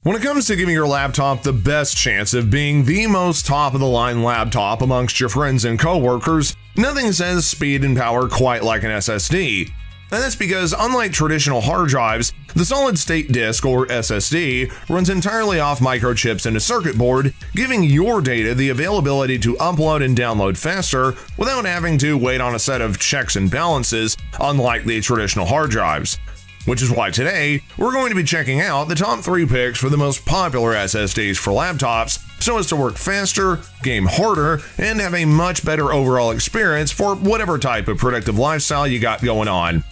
When it comes to giving your laptop the best chance of being the most top-of-the-line laptop amongst your friends and coworkers, nothing says speed and power quite like an SSD. And that's because, unlike traditional hard drives, the solid-state disk, or SSD, runs entirely off microchips in a circuit board, giving your data the availability to upload and download faster without having to wait on a set of checks and balances, unlike the traditional hard drives. Which is why today, we're going to be checking out the top 3 picks for the most popular SSDs for laptops, so as to work faster, game harder, and have a much better overall experience for whatever type of productive lifestyle you got going on.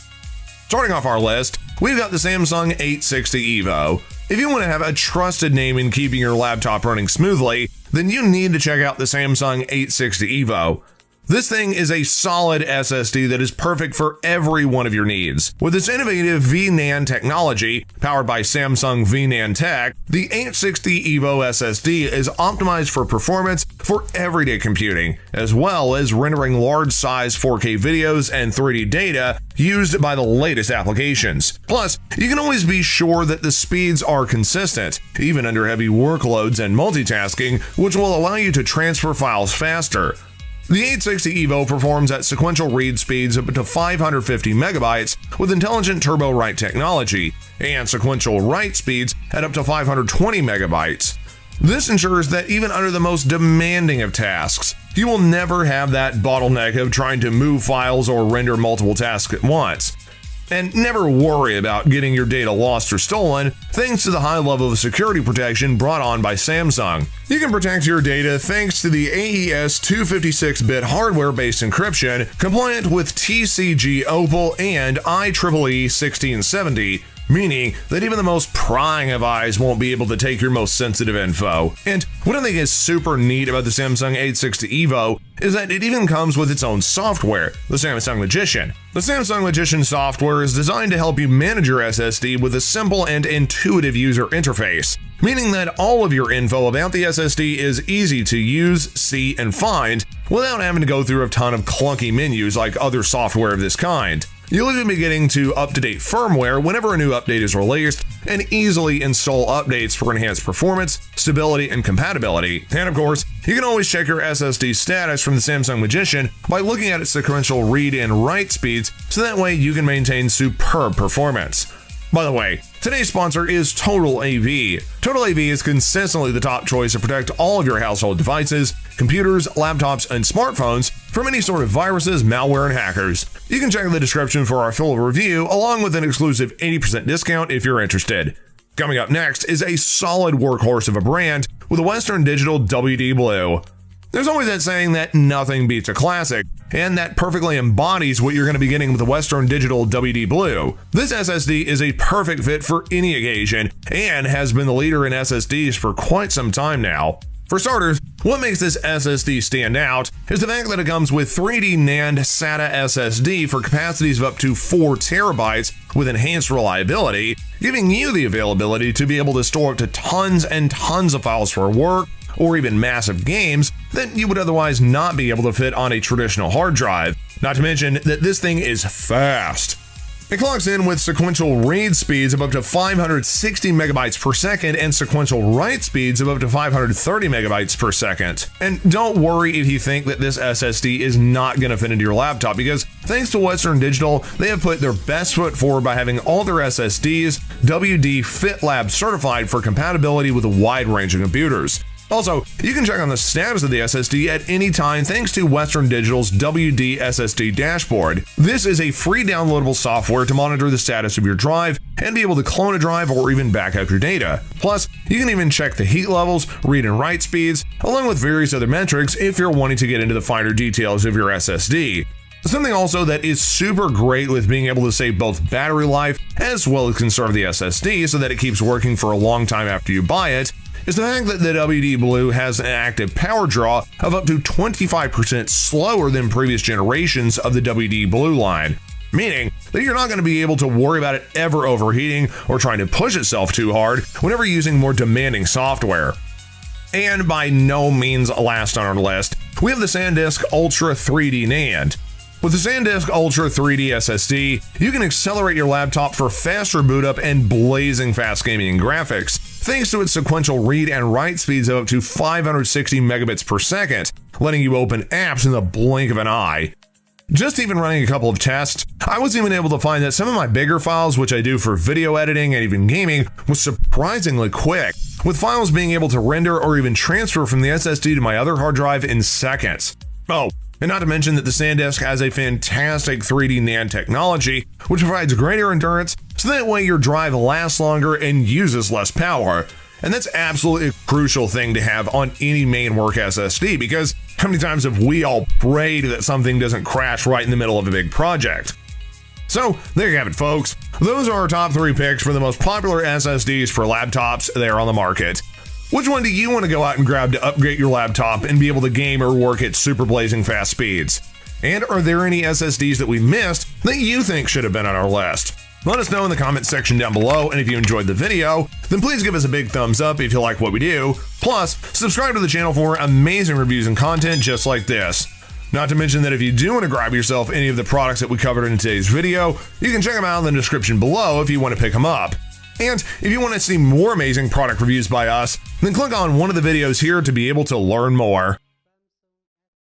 Starting off our list, we've got the Samsung 860 EVO. If you want to have a trusted name in keeping your laptop running smoothly, then you need to check out the Samsung 860 EVO. This thing is a solid SSD that is perfect for every one of your needs. With its innovative vNAND technology, powered by Samsung vNAND Tech, the 860 EVO SSD is optimized for performance for everyday computing, as well as rendering large-size 4K videos and 3D data used by the latest applications. Plus, you can always be sure that the speeds are consistent, even under heavy workloads and multitasking, which will allow you to transfer files faster. The 860 EVO performs at sequential read speeds of up to 550 megabytes with intelligent turbo write technology, and sequential write speeds at up to 520 megabytes. This ensures that even under the most demanding of tasks, you will never have that bottleneck of trying to move files or render multiple tasks at once. And never worry about getting your data lost or stolen, thanks to the high level of security protection brought on by Samsung. You can protect your data thanks to the AES 256-bit hardware-based encryption, compliant with TCG Opal and IEEE 1670, meaning that even the most prying of eyes won't be able to take your most sensitive info. And what I think is super neat about the Samsung 860 EVO is that it even comes with its own software, the Samsung Magician. The Samsung Magician software is designed to help you manage your SSD with a simple and intuitive user interface, meaning that all of your info about the SSD is easy to use, see, and find without having to go through a ton of clunky menus like other software of this kind. You'll even be getting to up-to-date firmware whenever a new update is released, and easily install updates for enhanced performance, stability, and compatibility. And of course, you can always check your SSD status from the Samsung Magician by looking at its sequential read and write speeds, so that way you can maintain superb performance. By the way, today's sponsor is Total AV. Total AV is consistently the top choice to protect all of your household devices, computers, laptops, and smartphones from any sort of viruses, malware, and hackers. You can check the description for our full review, along with an exclusive 80% discount if you're interested. Coming up next is a solid workhorse of a brand with a Western Digital WD Blue. There's always that saying that nothing beats a classic, and that perfectly embodies what you're going to be getting with the Western Digital WD Blue. This SSD is a perfect fit for any occasion, and has been the leader in SSDs for quite some time now. For starters, what makes this SSD stand out is the fact that it comes with 3D NAND SATA SSD for capacities of up to 4 terabytes with enhanced reliability, giving you the availability to be able to store up to tons and tons of files for work, or even massive games that you would otherwise not be able to fit on a traditional hard drive. Not to mention that this thing is fast. It clocks in with sequential read speeds of up to 560 megabytes per second and sequential write speeds of up to 530 megabytes per second. And don't worry if you think that this SSD is not going to fit into your laptop, because thanks to Western Digital, they have put their best foot forward by having all their SSDs WD FitLab certified for compatibility with a wide range of computers. Also, you can check on the status of the SSD at any time thanks to Western Digital's WD SSD dashboard. This is a free downloadable software to monitor the status of your drive and be able to clone a drive or even back up your data. Plus, you can even check the heat levels, read and write speeds, along with various other metrics if you're wanting to get into the finer details of your SSD. Something also that is super great with being able to save both battery life as well as conserve the SSD so that it keeps working for a long time after you buy it is the fact that the WD Blue has an active power draw of up to 25% slower than previous generations of the WD Blue line, meaning that you're not going to be able to worry about it ever overheating or trying to push itself too hard whenever using more demanding software. And by no means last on our list, we have the Sandisk Ultra 3D NAND. With the Sandisk Ultra 3D SSD, you can accelerate your laptop for faster boot up and blazing fast gaming and graphics. thanks to its sequential read and write speeds of up to 560 megabits per second, letting you open apps in the blink of an eye. Just even running a couple of tests, I was even able to find that some of my bigger files, which I do for video editing and even gaming, was surprisingly quick, with files being able to render or even transfer from the SSD to my other hard drive in seconds. Oh, and not to mention that the Sandisk has a fantastic 3D NAND technology, which provides greater endurance, so that way your drive lasts longer and uses less power. And that's absolutely a crucial thing to have on any main work SSD, because how many times have we all prayed that something doesn't crash right in the middle of a big project? So there you have it, folks. Those are our top 3 picks for the most popular SSDs for laptops there on the market. Which one do you want to go out and grab to upgrade your laptop and be able to game or work at super blazing fast speeds? And are there any SSDs that we missed that you think should have been on our list? Let us know in the comments section down below, and if you enjoyed the video, then please give us a big thumbs up if you like what we do. Plus, subscribe to the channel for amazing reviews and content just like this. Not to mention that if you do want to grab yourself any of the products that we covered in today's video, you can check them out in the description below if you want to pick them up. And if you want to see more amazing product reviews by us, then click on one of the videos here to be able to learn more.